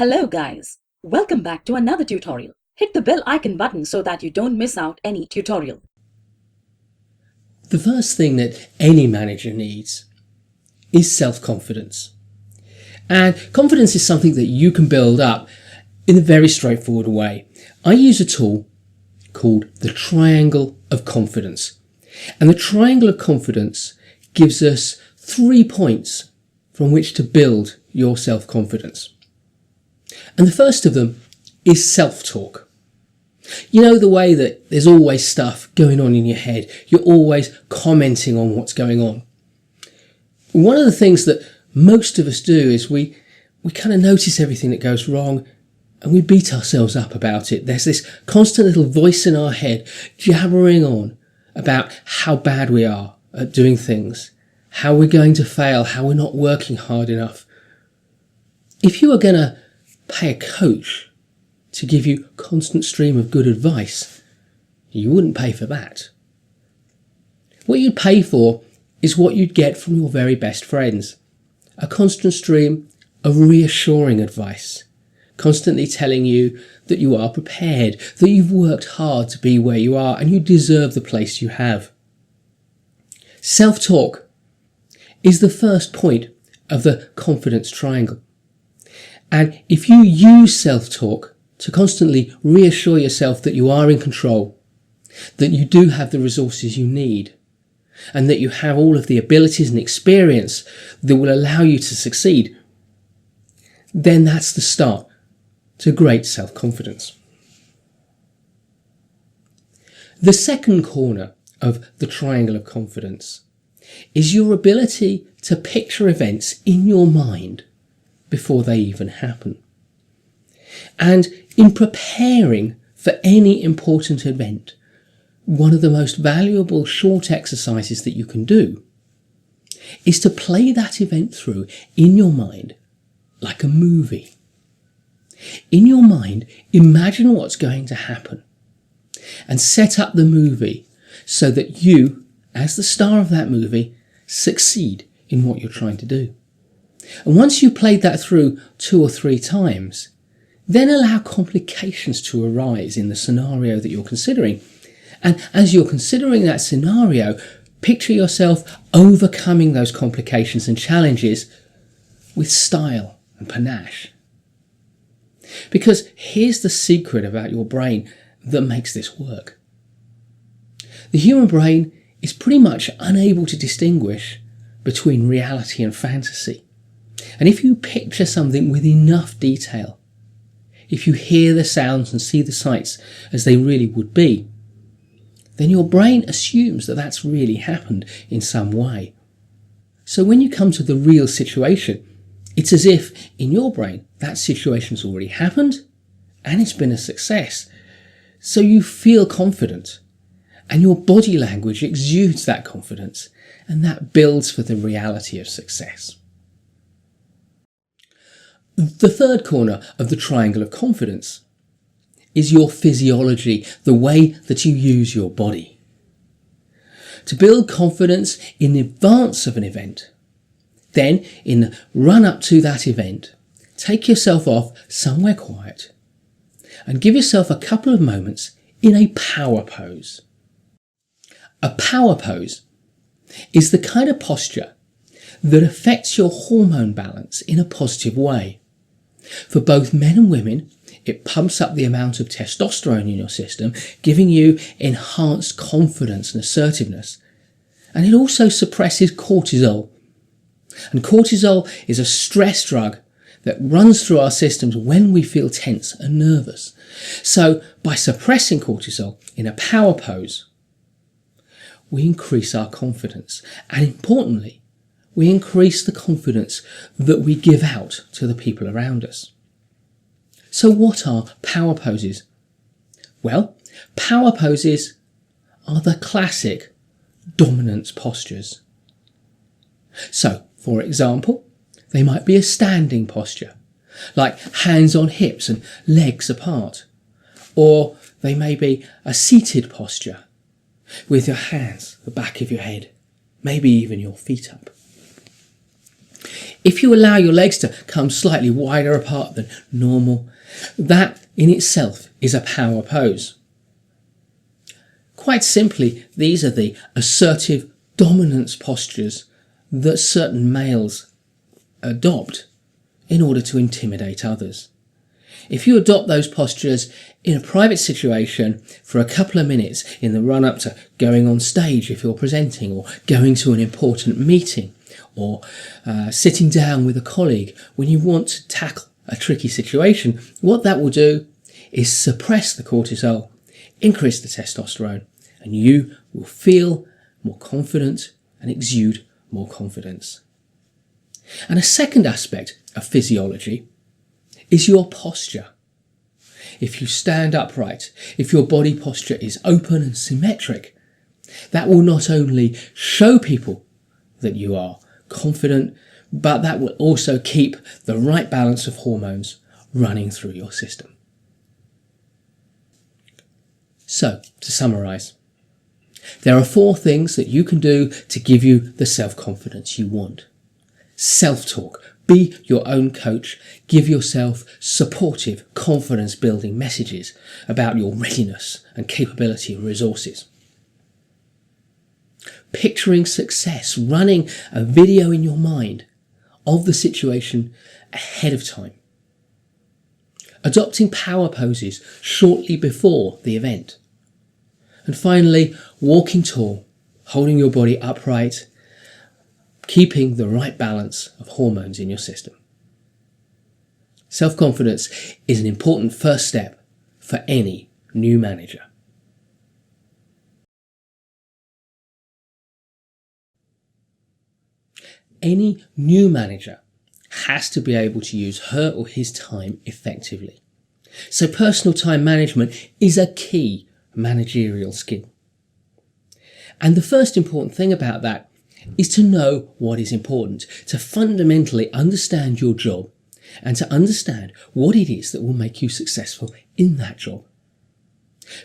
Hello guys, welcome back to another tutorial. Hit the bell icon button so that you don't miss out any tutorial. The first thing that any manager needs is self-confidence. And confidence is something that you can build up in a very straightforward way. I use a tool called the Triangle of Confidence. And the Triangle of Confidence gives us 3 points from which to build your self-confidence. And the first of them is self-talk. You know, the way that there's always stuff going on in your head. You're always commenting on what's going on. One of the things that most of us do is we kind of notice everything that goes wrong and we beat ourselves up about it. There's this constant little voice in our head jabbering on about how bad we are at doing things, how we're going to fail, how we're not working hard enough. If you are going to pay a coach to give you a constant stream of good advice, you wouldn't pay for that. What you'd pay for is what you'd get from your very best friends. A constant stream of reassuring advice, constantly telling you that you are prepared, that you've worked hard to be where you are and you deserve the place you have. Self-talk is the first point of the confidence triangle. And if you use self-talk to constantly reassure yourself that you are in control, that you do have the resources you need, and that you have all of the abilities and experience that will allow you to succeed, then that's the start to great self-confidence. The second corner of the Triangle of Confidence is your ability to picture events in your mind before they even happen. And in preparing for any important event, one of the most valuable short exercises that you can do is to play that event through in your mind like a movie. In your mind, imagine what's going to happen and set up the movie so that you, as the star of that movie, succeed in what you're trying to do. And once you've played that through 2 or 3 times, then allow complications to arise in the scenario that you're considering. And as you're considering that scenario, picture yourself overcoming those complications and challenges with style and panache. Because here's the secret about your brain that makes this work. The human brain is pretty much unable to distinguish between reality and fantasy. And if you picture something with enough detail, if you hear the sounds and see the sights as they really would be, then your brain assumes that that's really happened in some way. So when you come to the real situation, it's as if in your brain that situation's already happened and it's been a success. So you feel confident and your body language exudes that confidence, and that builds for the reality of success. The third corner of the Triangle of Confidence is your physiology, the way that you use your body. To build confidence in advance of an event, then in the run-up to that event, take yourself off somewhere quiet and give yourself a couple of moments in a power pose. A power pose is the kind of posture that affects your hormone balance in a positive way. For both men and women, it pumps up the amount of testosterone in your system, giving you enhanced confidence and assertiveness. And it also suppresses cortisol. And cortisol is a stress drug that runs through our systems when we feel tense and nervous. So by suppressing cortisol in a power pose, we increase our confidence. And importantly, we increase the confidence that we give out to the people around us. So what are power poses? Well, power poses are the classic dominance postures. So, for example, they might be a standing posture, like hands on hips and legs apart. Or they may be a seated posture, with your hands at the back of your head, maybe even your feet up. If you allow your legs to come slightly wider apart than normal, that in itself is a power pose. Quite simply, these are the assertive dominance postures that certain males adopt in order to intimidate others. If you adopt those postures in a private situation for a couple of minutes in the run-up to going on stage if you're presenting, or going to an important meeting, or sitting down with a colleague when you want to tackle a tricky situation, what that will do is suppress the cortisol, increase the testosterone, and you will feel more confident and exude more confidence. And a second aspect of physiology is your posture. If you stand upright, if your body posture is open and symmetric, that will not only show people that you are confident, but that will also keep the right balance of hormones running through your system. So, to summarise, there are 4 things that you can do to give you the self-confidence you want. Self-talk. Be your own coach. Give yourself supportive, confidence-building messages about your readiness and capability and resources. Picturing success, running a video in your mind of the situation ahead of time. Adopting power poses shortly before the event. And finally, walking tall, holding your body upright, keeping the right balance of hormones in your system. Self-confidence is an important first step for any new manager. Any new manager has to be able to use her or his time effectively. So personal time management is a key managerial skill. And the first important thing about that is to know what is important, to fundamentally understand your job and to understand what it is that will make you successful in that job.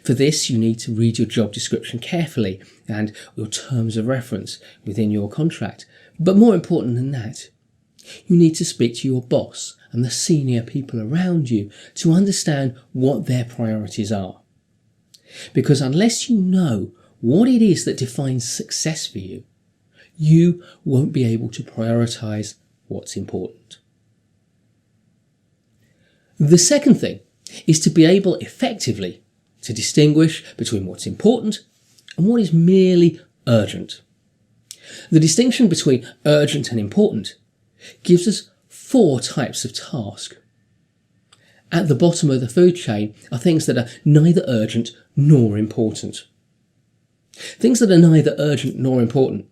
For this, you need to read your job description carefully and your terms of reference within your contract. But more important than that, you need to speak to your boss and the senior people around you to understand what their priorities are. Because unless you know what it is that defines success for you, you won't be able to prioritise what's important. The second thing is to be able effectively to distinguish between what's important and what is merely urgent. The distinction between urgent and important gives us 4 types of task. At the bottom of the food chain are things that are neither urgent nor important. Things that are neither urgent nor important,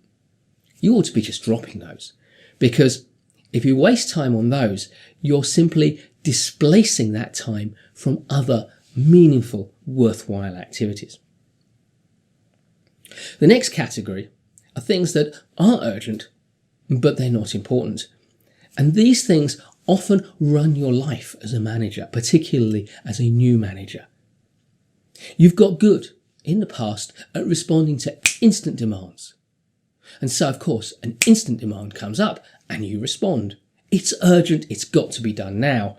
you ought to be just dropping those, because if you waste time on those, you're simply displacing that time from other meaningful, worthwhile activities. The next category are things that are urgent, but they're not important. And these things often run your life as a manager, particularly as a new manager. You've got good in the past at responding to instant demands. And so, of course, an instant demand comes up and you respond. It's urgent, it's got to be done now.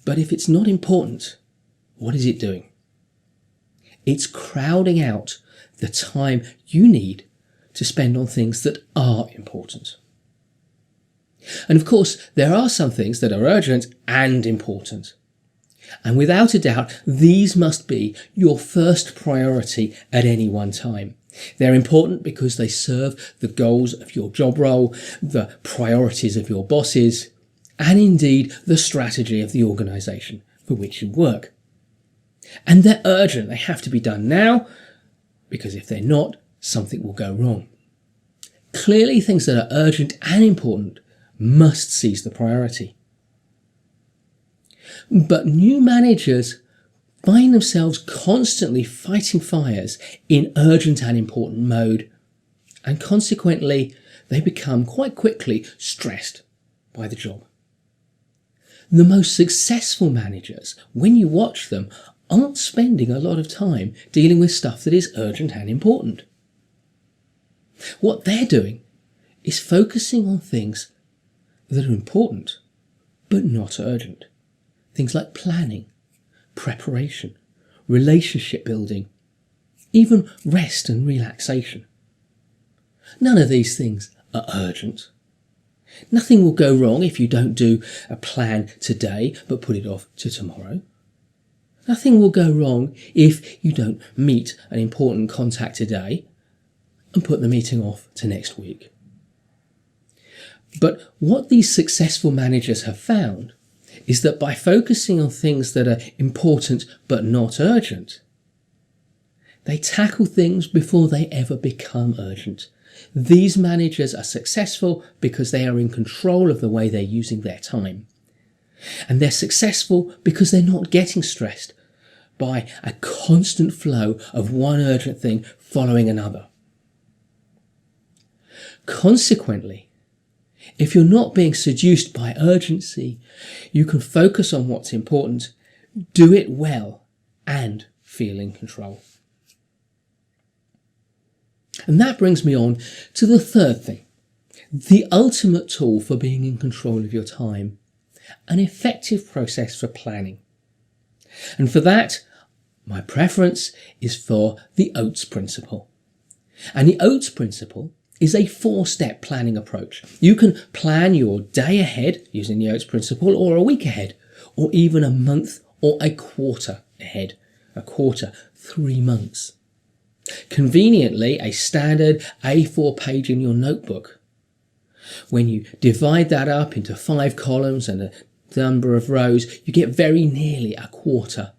But if it's not important, what is it doing? It's crowding out the time you need to spend on things that are important. And of course, there are some things that are urgent and important. And without a doubt, these must be your first priority at any one time. They're important because they serve the goals of your job role, the priorities of your bosses, and indeed the strategy of the organisation for which you work. And they're urgent. They have to be done now, because if they're not, something will go wrong. Clearly, things that are urgent and important must seize the priority. But new managers find themselves constantly fighting fires in urgent and important mode, and consequently they become quite quickly stressed by the job. The most successful managers, when you watch them, aren't spending a lot of time dealing with stuff that is urgent and important. What they're doing is focusing on things that are important but not urgent. Things like planning, preparation, relationship building, even rest and relaxation. None of these things are urgent. Nothing will go wrong if you don't do a plan today but put it off to tomorrow. Nothing will go wrong if you don't meet an important contact today and put the meeting off to next week. But what these successful managers have found is that by focusing on things that are important but not urgent, they tackle things before they ever become urgent. These managers are successful because they are in control of the way they're using their time. And they're successful because they're not getting stressed by a constant flow of one urgent thing following another. Consequently, if you're not being seduced by urgency, you can focus on what's important, do it well, and feel in control. And that brings me on to the third thing, the ultimate tool for being in control of your time, an effective process for planning. And for that, my preference is for the Oats Principle. And the Oats Principle is a 4-step planning approach. You can plan your day ahead using the Oats Principle, or a week ahead, or even a month or a quarter ahead. A quarter, 3 months. Conveniently, a standard A4 page in your notebook. When you divide that up into 5 columns and a number of rows, you get very nearly a quarter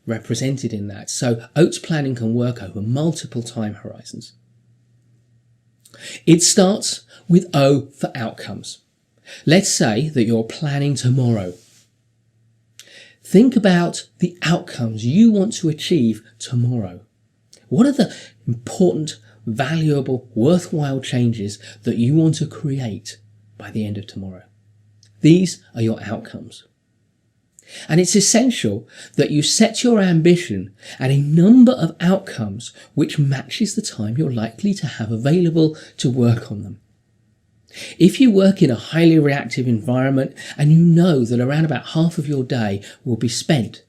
represented in that. So Oats planning can work over multiple time horizons. It starts with O for outcomes. Let's say that you're planning tomorrow. Think about the outcomes you want to achieve tomorrow. What are the important, valuable, worthwhile changes that you want to create by the end of tomorrow? These are your outcomes. And it's essential that you set your ambition at a number of outcomes which matches the time you're likely to have available to work on them. If you work in a highly reactive environment and you know that around about half of your day will be spent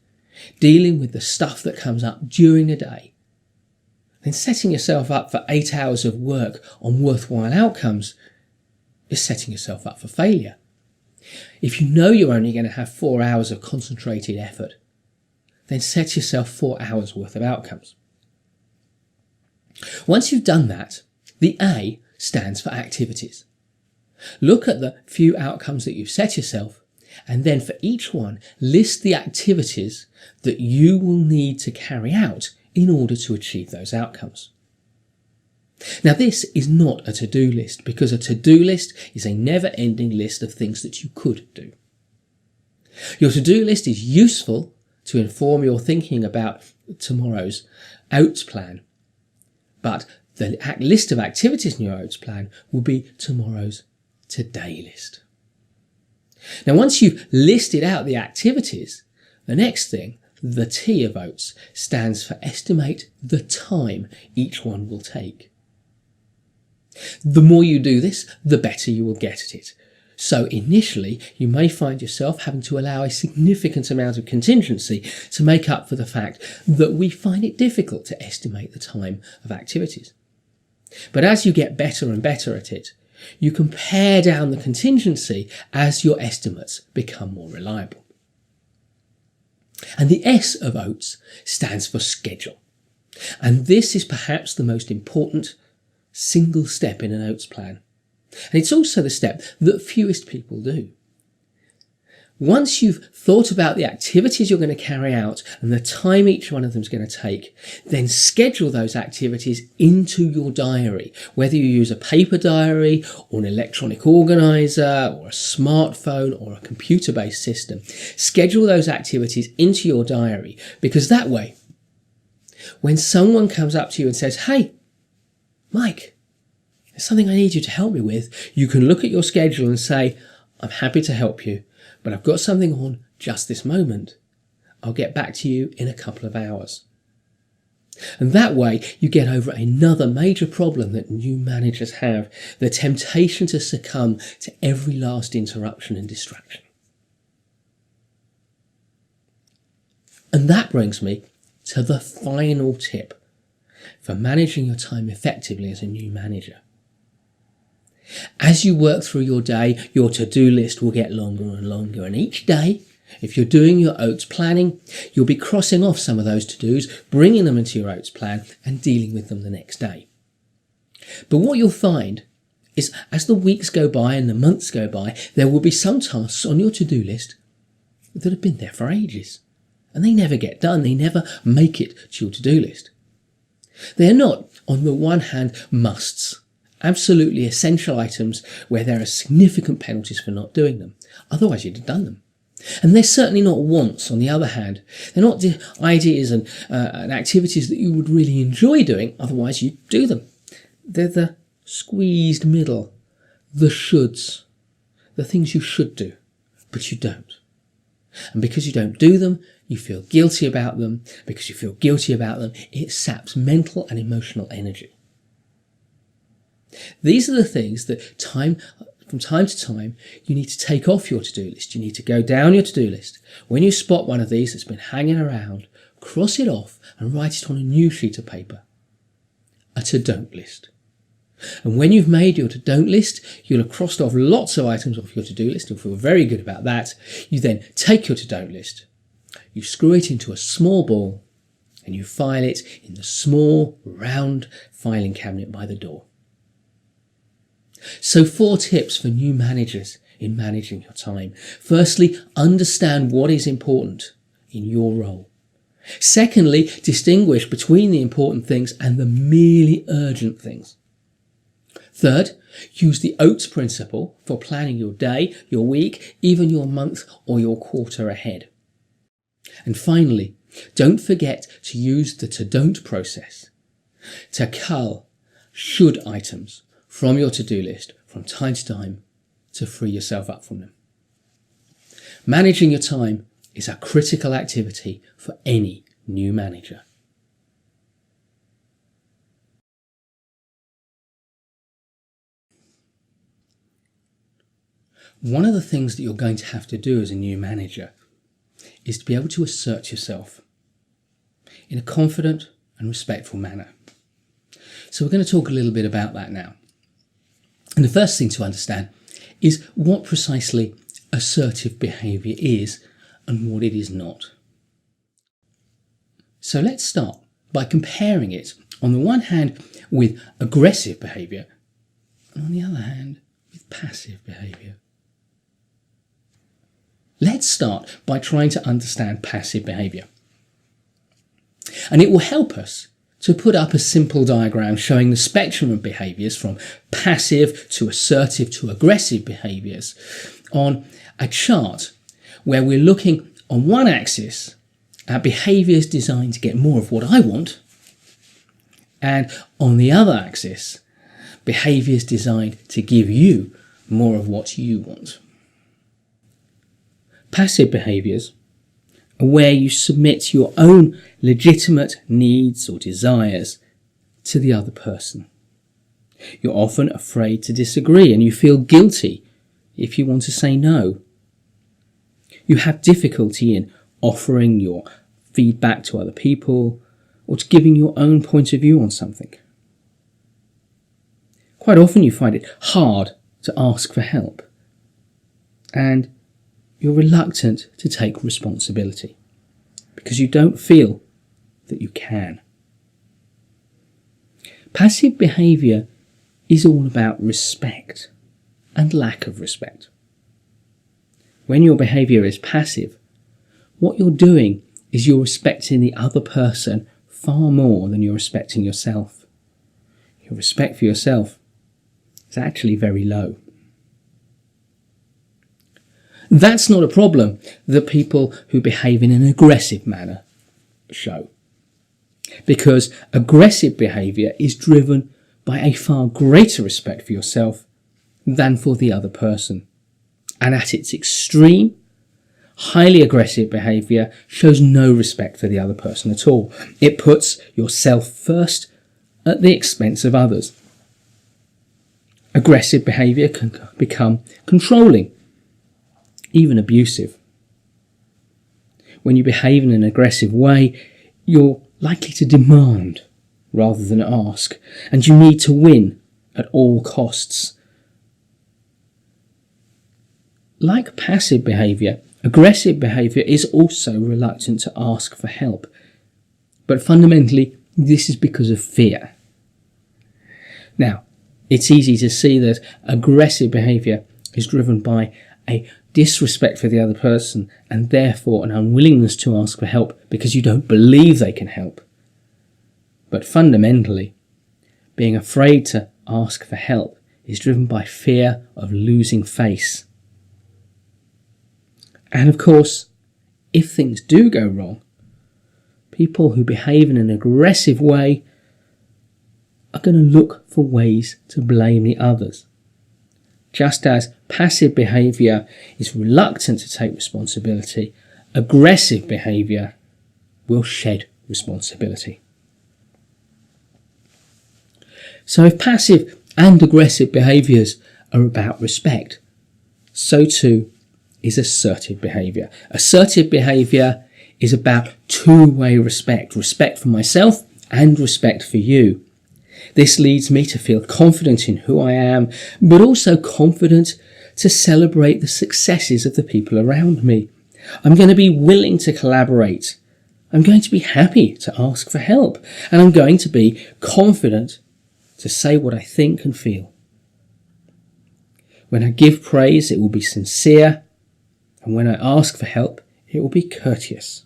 dealing with the stuff that comes up during the day, then setting yourself up for 8 hours of work on worthwhile outcomes is setting yourself up for failure. If you know you're only going to have 4 hours of concentrated effort, then set yourself 4 hours worth of outcomes. Once you've done that, the A stands for activities. Look at the few outcomes that you've set yourself, and then for each one, list the activities that you will need to carry out in order to achieve those outcomes. Now, this is not a to-do list, because a to-do list is a never-ending list of things that you could do. Your to-do list is useful to inform your thinking about tomorrow's Oats plan, but the list of activities in your Oats plan will be tomorrow's today list. Now, once you've listed out the activities, the next thing, the T of Oats, stands for estimate the time each one will take. The more you do this, the better you will get at it. So initially, you may find yourself having to allow a significant amount of contingency to make up for the fact that we find it difficult to estimate the time of activities. But as you get better and better at it, you can pare down the contingency as your estimates become more reliable. And the S of Oats stands for schedule. And this is perhaps the most important single step in an Oats plan. And it's also the step that fewest people do. Once you've thought about the activities you're going to carry out and the time each one of them is going to take, then schedule those activities into your diary, whether you use a paper diary or an electronic organizer or a smartphone or a computer-based system. Schedule those activities into your diary, because that way, when someone comes up to you and says, "Hey, Mike, there's something I need you to help me with," you can look at your schedule and say, "I'm happy to help you, but I've got something on just this moment. I'll get back to you in a couple of hours." And that way you get over another major problem that new managers have, the temptation to succumb to every last interruption and distraction. And that brings me to the final tip for managing your time effectively as a new manager. As you work through your day, your to-do list will get longer and longer, and each day, if you're doing your Oats planning, you'll be crossing off some of those to-dos, bringing them into your Oats plan and dealing with them the next day. But what you'll find is as the weeks go by and the months go by, there will be some tasks on your to-do list that have been there for ages, and they never get done. They never make it to your to-do list. They're not, on the one hand, musts, absolutely essential items where there are significant penalties for not doing them. Otherwise, you'd have done them. And they're certainly not wants, on the other hand. They're not ideas and activities that you would really enjoy doing, otherwise you'd do them. They're the squeezed middle, the shoulds, the things you should do, but you don't. And because you don't do them, you feel guilty about them. Because you feel guilty about them, it saps mental and emotional energy. These are the things that from time to time, you need to take off your to-do list. You need to go down your to-do list. When you spot one of these that's been hanging around, cross it off and write it on a new sheet of paper. A to-don't list. And when you've made your to-don't list, you'll have crossed off lots of items off your to-do list. You'll feel very good about that. You then take your to-don't list, you screw it into a small ball, and you file it in the small, round filing cabinet by the door. So 4 tips for new managers in managing your time. Firstly, understand what is important in your role. Secondly, distinguish between the important things and the merely urgent things. Third, use the Oats Principle for planning your day, your week, even your month or your quarter ahead. And finally, don't forget to use the to-don't process to cull should items from your to-do list from time to time to free yourself up from them. Managing your time is a critical activity for any new manager. One of the things that you're going to have to do as a new manager is to be able to assert yourself in a confident and respectful manner. So we're going to talk a little bit about that now. And the first thing to understand is what precisely assertive behaviour is and what it is not. So let's start by comparing it, on the one hand, with aggressive behaviour, and on the other hand, with passive behaviour. Let's start by trying to understand passive behaviour. And it will help us to put up a simple diagram showing the spectrum of behaviours from passive to assertive to aggressive behaviours on a chart where we're looking on one axis at behaviours designed to get more of what I want, and on the other axis, behaviours designed to give you more of what you want. Passive behaviours are where you submit your own legitimate needs or desires to the other person. You're often afraid to disagree and you feel guilty if you want to say no. You have difficulty in offering your feedback to other people or to giving your own point of view on something. Quite often you find it hard to ask for help and you're reluctant to take responsibility because you don't feel that you can. Passive behaviour is all about respect and lack of respect. When your behaviour is passive, what you're doing is you're respecting the other person far more than you're respecting yourself. Your respect for yourself is actually very low. That's not a problem that people who behave in an aggressive manner show, because aggressive behaviour is driven by a far greater respect for yourself than for the other person. And at its extreme, Highly aggressive behaviour shows no respect for the other person at all. It puts yourself first at the expense of others. Aggressive behaviour can become controlling, even abusive. When you behave in an aggressive way, you're likely to demand rather than ask, and you need to win at all costs. Like passive behaviour, aggressive behaviour is also reluctant to ask for help. But fundamentally, this is because of fear. Now, it's easy to see that aggressive behaviour is driven by a disrespect for the other person and therefore an unwillingness to ask for help because you don't believe they can help. But fundamentally, being afraid to ask for help is driven by fear of losing face. And of course, if things do go wrong, people who behave in an aggressive way are going to look for ways to blame the others. Just as passive behaviour is reluctant to take responsibility, aggressive behaviour will shed responsibility. So if passive and aggressive behaviours are about respect, so too is assertive behaviour. Assertive behaviour is about two-way respect. Respect for myself and respect for you. This leads me to feel confident in who I am, but also confident to celebrate the successes of the people around me. I'm going to be willing to collaborate. I'm going to be happy to ask for help. And I'm going to be confident to say what I think and feel. When I give praise, it will be sincere. And when I ask for help, it will be courteous.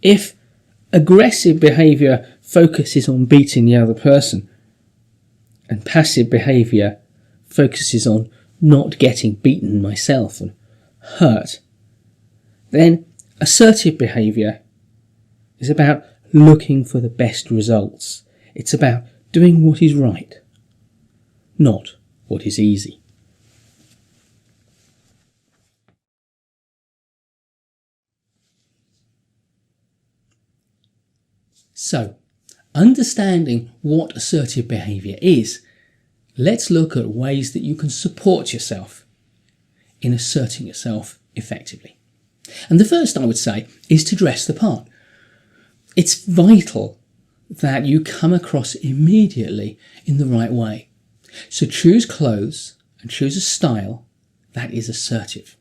If aggressive behaviour focuses on beating the other person, and passive behaviour focuses on not getting beaten myself and hurt, then assertive behaviour is about looking for the best results. It's about doing what is right, not what is easy. So, understanding what assertive behaviour is, let's look at ways that you can support yourself in asserting yourself effectively. And the first, I would say, is to dress the part. It's vital that you come across immediately in the right way. So choose clothes and choose a style that is assertive,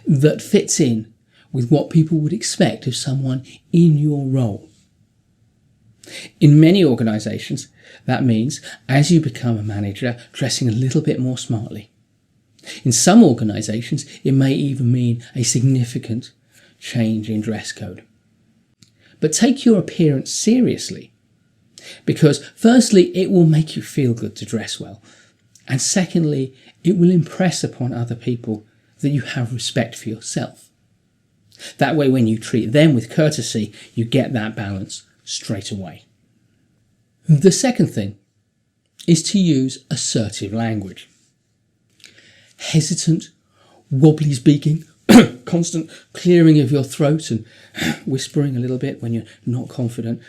that fits in with what people would expect of someone in your role. In many organisations, that means, as you become a manager, dressing a little bit more smartly. In some organisations, it may even mean a significant change in dress code. But take your appearance seriously, because firstly, it will make you feel good to dress well, and secondly, it will impress upon other people that you have respect for yourself. That way, when you treat them with courtesy, you get that balance straight away. The second thing is to use assertive language. Hesitant, wobbly speaking, constant clearing of your throat and whispering a little bit when you're not confident.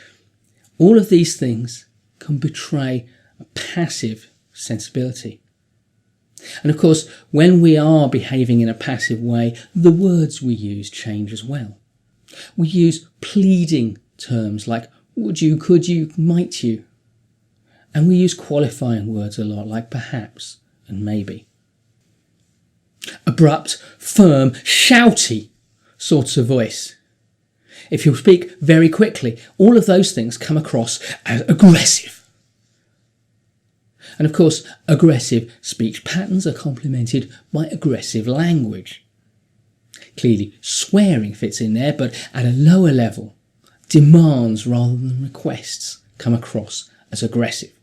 All of these things can betray a passive sensibility. And of course, when we are behaving in a passive way, the words we use change as well. We use pleading terms like would you, could you, might you. And we use qualifying words a lot like perhaps and maybe. Abrupt, firm, shouty sorts of voice. If you speak very quickly, all of those things come across as aggressive. And of course, aggressive speech patterns are complemented by aggressive language. Clearly, swearing fits in there, but at a lower level, demands rather than requests come across as aggressive.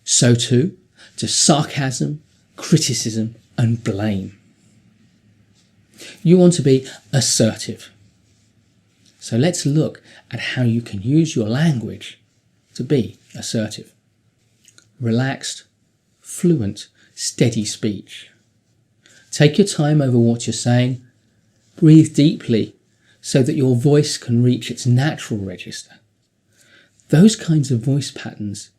So too, to sarcasm, criticism, and blame. You want to be assertive. So let's look at how you can use your language to be assertive. Relaxed, fluent, steady speech. Take your time over what you're saying. Breathe deeply so that your voice can reach its natural register. Those kinds of voice patterns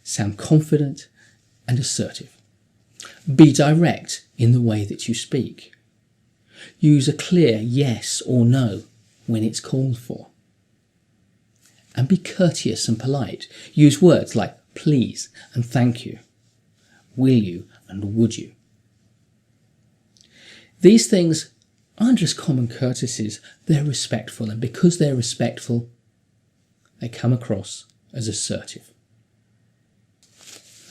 sound confident and assertive. Be direct in the way that you speak. Use a clear yes or no when it's called for. And be courteous and polite. Use words like please and thank you, will you and would you. These things aren't just common courtesies, they're respectful, and because they're respectful, they come across as assertive.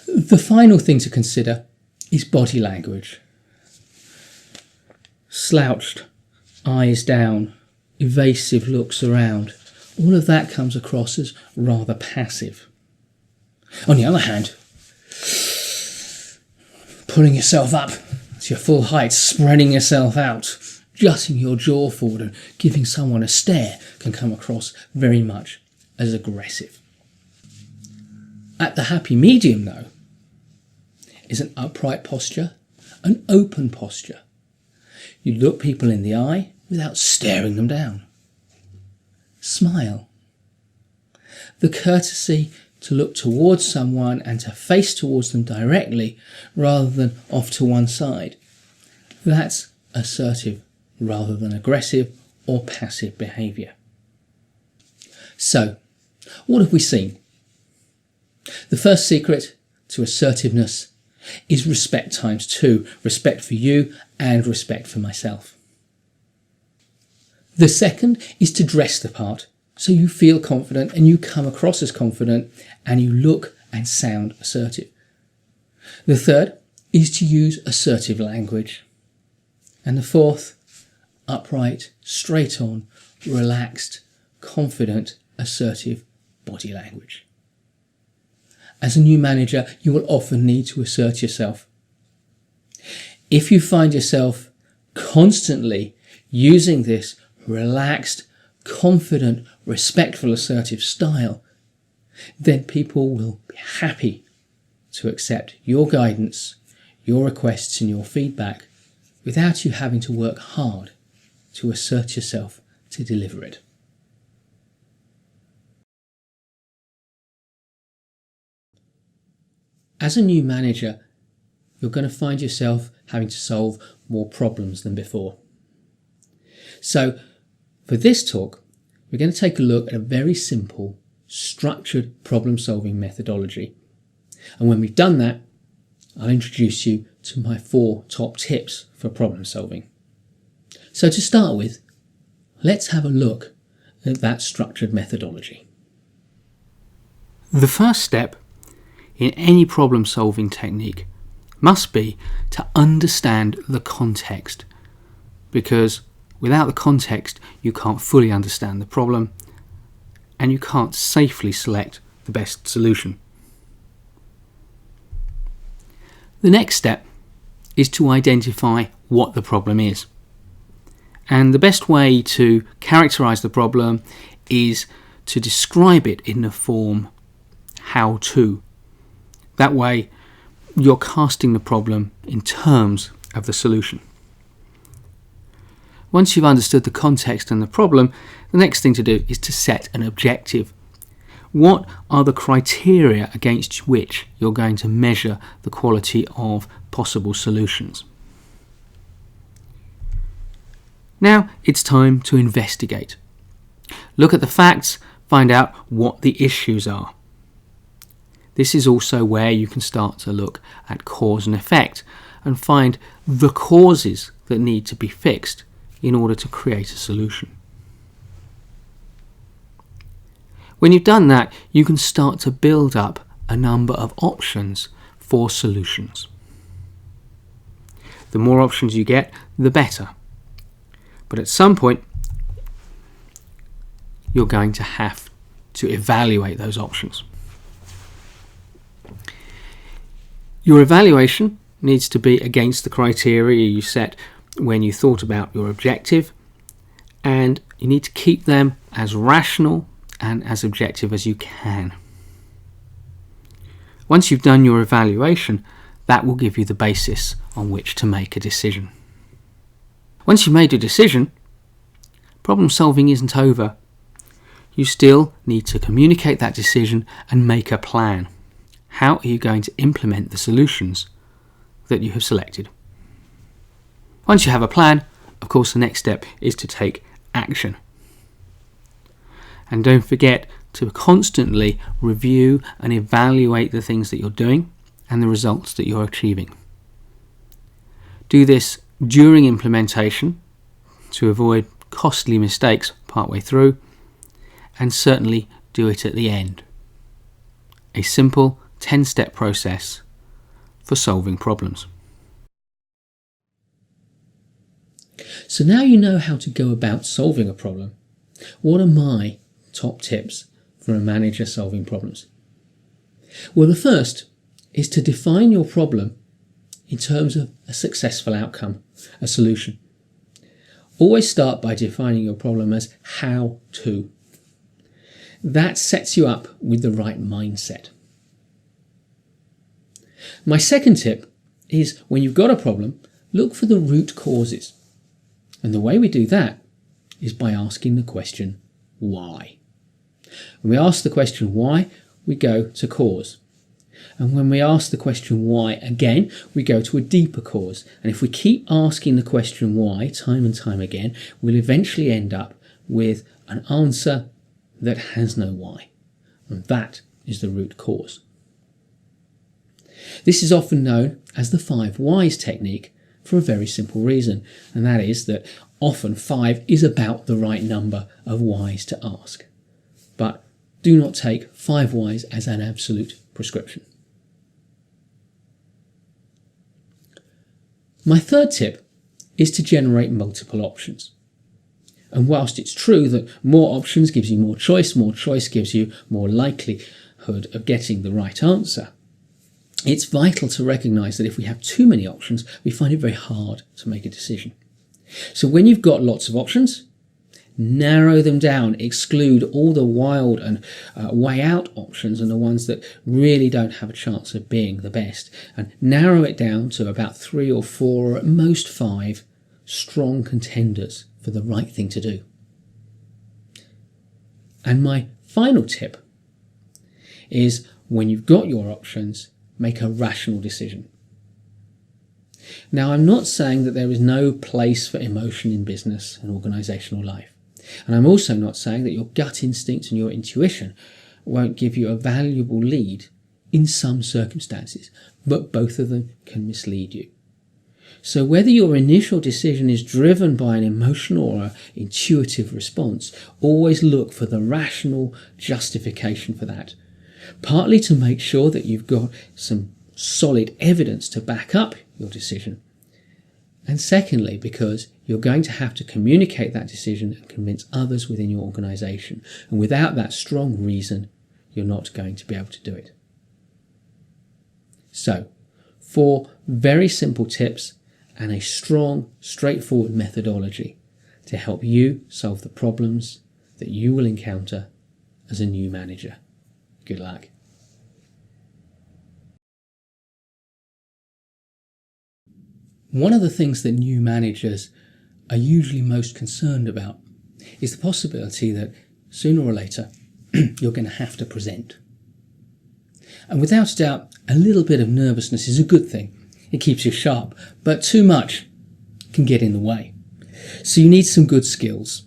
The final thing to consider is body language. Slouched, eyes down, evasive looks around, all of that comes across as rather passive. On the other hand, pulling yourself up to your full height, spreading yourself out, jutting your jaw forward and giving someone a stare can come across very much as aggressive. At the happy medium, though, is an upright posture, an open posture. You look people in the eye without staring them down. Smile. The courtesy to look towards someone and to face towards them directly rather than off to one side. That's assertive rather than aggressive or passive behaviour. So, what have we seen? The first secret to assertiveness is respect times 2. Respect for you and respect for myself. The second is to dress the part so you feel confident and you come across as confident and you look and sound assertive. The third is to use assertive language. And the fourth, upright, straight on, relaxed, confident, assertive body language. As a new manager, you will often need to assert yourself. If you find yourself constantly using this relaxed, confident, respectful, assertive style, then people will be happy to accept your guidance, your requests and your feedback without you having to work hard to assert yourself to deliver it. As a new manager, you're going to find yourself having to solve more problems than before. So, for this talk, we're going to take a look at a very simple, structured problem-solving methodology. And when we've done that, I'll introduce you to my 4 top tips for problem solving. So to start with, let's have a look at that structured methodology. The first step in any problem solving technique must be to understand the context, because without the context you can't fully understand the problem and you can't safely select the best solution. The next step is to identify what the problem is. And the best way to characterize the problem is to describe it in the form how to. That way you're casting the problem in terms of the solution. Once you've understood the context and the problem, the next thing to do is to set an objective. What are the criteria against which you're going to measure the quality of possible solutions? Now it's time to investigate. Look at the facts, find out what the issues are. This is also where you can start to look at cause and effect and find the causes that need to be fixed in order to create a solution. When you've done that, you can start to build up a number of options for solutions. The more options you get, the better. But at some point, you're going to have to evaluate those options. Your evaluation needs to be against the criteria you set when you thought about your objective, and you need to keep them as rational and as objective as you can. Once you've done your evaluation, that will give you the basis on which to make a decision. Once you've made a decision, problem solving isn't over. You still need to communicate that decision and make a plan. How are you going to implement the solutions that you have selected? Once you have a plan, of course, the next step is to take action. And don't forget to constantly review and evaluate the things that you're doing and the results that you're achieving. Do this during implementation to avoid costly mistakes partway through, and certainly do it at the end. A simple 10-step process for solving problems. So now you know how to go about solving a problem. What are my top tips for a manager solving problems? Well, the first is to define your problem in terms of a successful outcome, a solution. Always start by defining your problem as how to. That sets you up with the right mindset. My second tip is, when you've got a problem, look for the root causes. And the way we do that is by asking the question, why? When we ask the question why, we go to cause. And when we ask the question why again, we go to a deeper cause. And if we keep asking the question why time and time again, we'll eventually end up with an answer that has no why. And that is the root cause. This is often known as the 5 whys technique for a very simple reason, and that is that often 5 is about the right number of whys to ask. But do not take 5 whys as an absolute prescription. My third tip is to generate multiple options. And whilst it's true that more options gives you more choice gives you more likelihood of getting the right answer, it's vital to recognise that if we have too many options, we find it very hard to make a decision. So when you've got lots of options, narrow them down, exclude all the wild and way out options and the ones that really don't have a chance of being the best, and narrow it down to about 3 or 4 or at most 5 strong contenders for the right thing to do. And my final tip is, when you've got your options, make a rational decision. Now, I'm not saying that there is no place for emotion in business and organisational life. And I'm also not saying that your gut instinct and your intuition won't give you a valuable lead in some circumstances, but both of them can mislead you. So whether your initial decision is driven by an emotional or an intuitive response, always look for the rational justification for that. Partly to make sure that you've got some solid evidence to back up your decision. And secondly, because you're going to have to communicate that decision and convince others within your organisation. And without that strong reason, you're not going to be able to do it. So, 4 very simple tips and a strong, straightforward methodology to help you solve the problems that you will encounter as a new manager. Good luck. One of the things that new managers are usually most concerned about is the possibility that sooner or later you're going to have to present. And without a doubt, a little bit of nervousness is a good thing. It keeps you sharp, but too much can get in the way. So you need some good skills.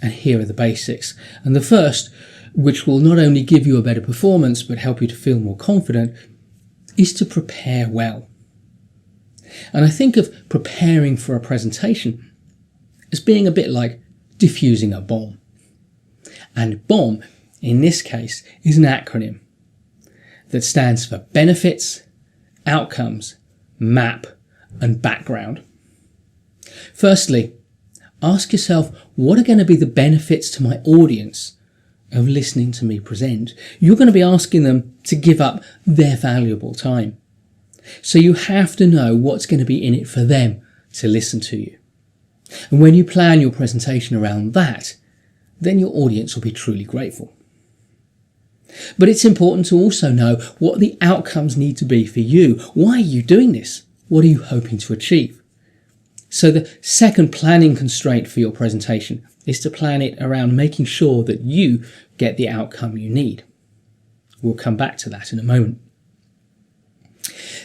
And here are the basics. And the first, which will not only give you a better performance but help you to feel more confident, is to prepare well. And I think of preparing for a presentation as being a bit like diffusing a bomb. And BOMB, in this case, is an acronym that stands for benefits, outcomes, map, and background. Firstly, ask yourself, what are going to be the benefits to my audience of listening to me present? You're going to be asking them to give up their valuable time. So you have to know what's going to be in it for them to listen to you. And when you plan your presentation around that, then your audience will be truly grateful. But it's important to also know what the outcomes need to be for you. Why are you doing this? What are you hoping to achieve? So the second planning constraint for your presentation is to plan it around making sure that you get the outcome you need. We'll come back to that in a moment.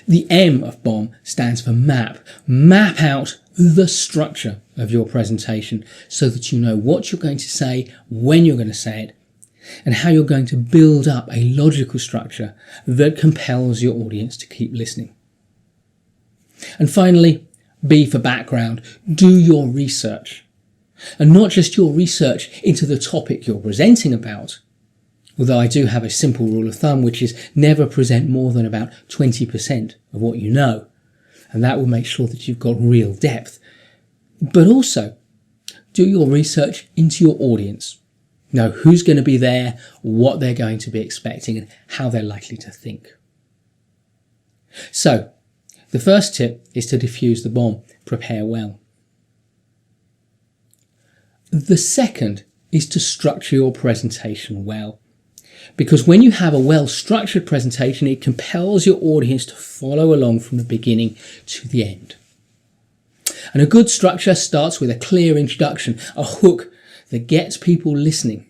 The M of BOM stands for map. Map out the structure of your presentation so that you know what you're going to say, when you're going to say it, and how you're going to build up a logical structure that compels your audience to keep listening. And finally, B for background. Do your research. And not just your research into the topic you're presenting about, although I do have a simple rule of thumb, which is never present more than about 20% of what you know. And that will make sure that you've got real depth. But also, do your research into your audience. Know who's going to be there, what they're going to be expecting, and how they're likely to think. So, the first tip is to diffuse the bomb. Prepare well. The second is to structure your presentation well. Because when you have a well-structured presentation, it compels your audience to follow along from the beginning to the end. And a good structure starts with a clear introduction, a hook that gets people listening.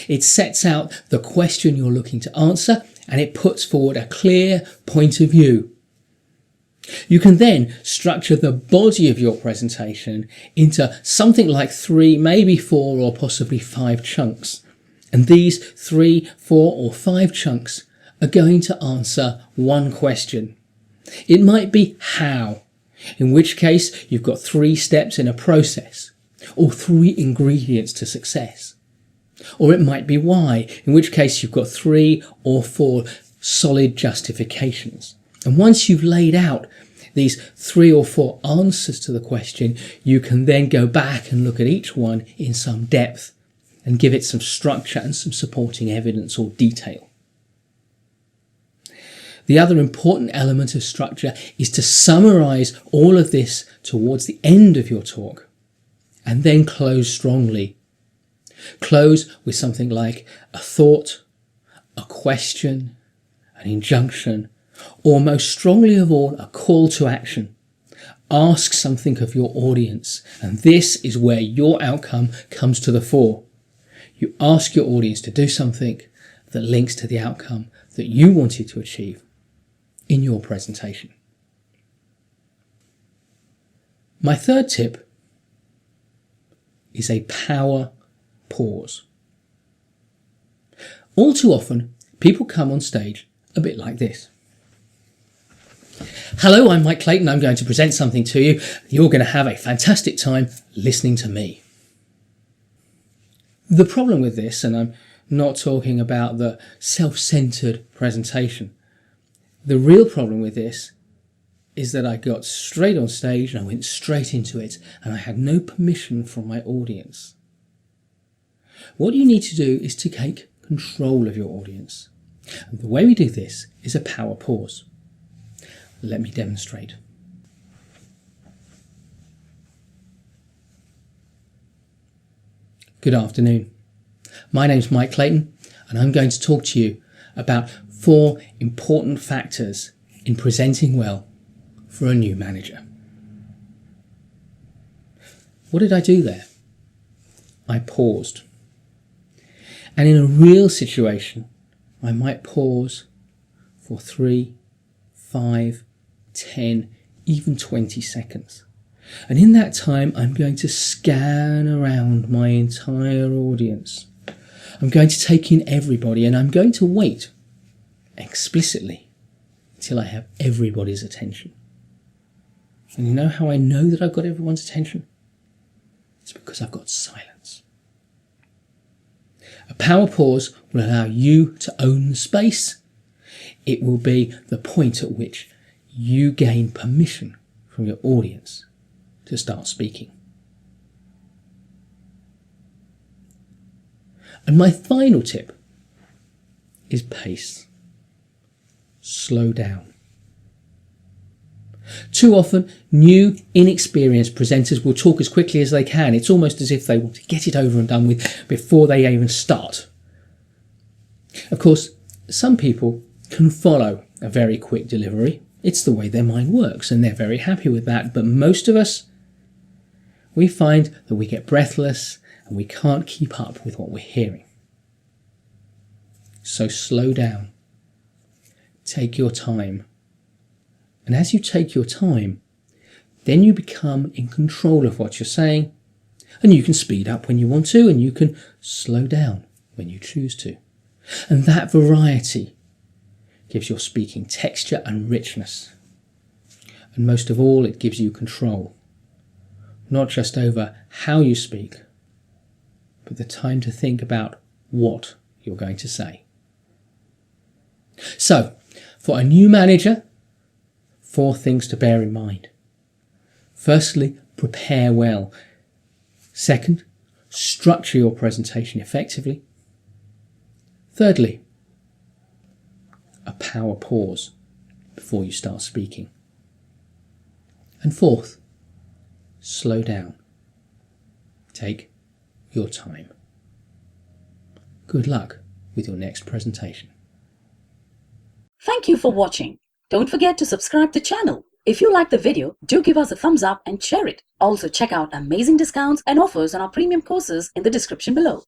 It sets out the question you're looking to answer, and it puts forward a clear point of view. You can then structure the body of your presentation into something like 3, maybe 4, or possibly 5 chunks. And these 3, 4, or 5 chunks are going to answer one question. It might be how, in which case you've got 3 steps in a process, or 3 ingredients to success. Or it might be why, in which case you've got 3 or 4 solid justifications. And once you've laid out these 3 or 4 answers to the question, you can then go back and look at each one in some depth and give it some structure and some supporting evidence or detail. The other important element of structure is to summarize all of this towards the end of your talk and then close strongly. Close with something like a thought, a question, an injunction, or most strongly of all, a call to action. Ask something of your audience, and this is where your outcome comes to the fore. You ask your audience to do something that links to the outcome that you wanted to achieve in your presentation. My third tip is a power pause. All too often, people come on stage a bit like this. Hello, I'm Mike Clayton. I'm going to present something to you. You're going to have a fantastic time listening to me. The problem with this, and I'm not talking about the self-centered presentation, the real problem with this is that I got straight on stage and I went straight into it and I had no permission from my audience. What you need to do is to take control of your audience. And the way we do this is a power pause. Let me demonstrate. Good afternoon. My name's Mike Clayton, and I'm going to talk to you about 4 important factors in presenting well for a new manager. What did I do there? I paused. And in a real situation, I might pause for 3, 5, 10, even 20 seconds. And in that time, I'm going to scan around my entire audience. I'm going to take in everybody, and I'm going to wait explicitly until I have everybody's attention. And you know how I know that I've got everyone's attention? It's because I've got silence. A power pause will allow you to own the space. It will be the point at which you gain permission from your audience to start speaking. And my final tip is pace. Slow down. Too often, new, inexperienced presenters will talk as quickly as they can. It's almost as if they want to get it over and done with before they even start. Of course, some people can follow a very quick delivery, It's the way their mind works, and they're very happy with that. But most of us, we find that we get breathless and we can't keep up with what we're hearing. So slow down. Take your time. And as you take your time, then you become in control of what you're saying, and you can speed up when you want to, and you can slow down when you choose to. And that variety gives your speaking texture and richness. And most of all, it gives you control, not just over how you speak, but the time to think about what you're going to say. So, for a new manager, 4 things to bear in mind. Firstly, prepare well. Second, structure your presentation effectively. Thirdly, a power pause before you start speaking. And fourth, slow down. Take your time. Good luck with your next presentation. Thank you for watching. Don't forget to subscribe to the channel. If you like the video, do give us a thumbs up and share it. Also check out amazing discounts and offers on our premium courses in the description below.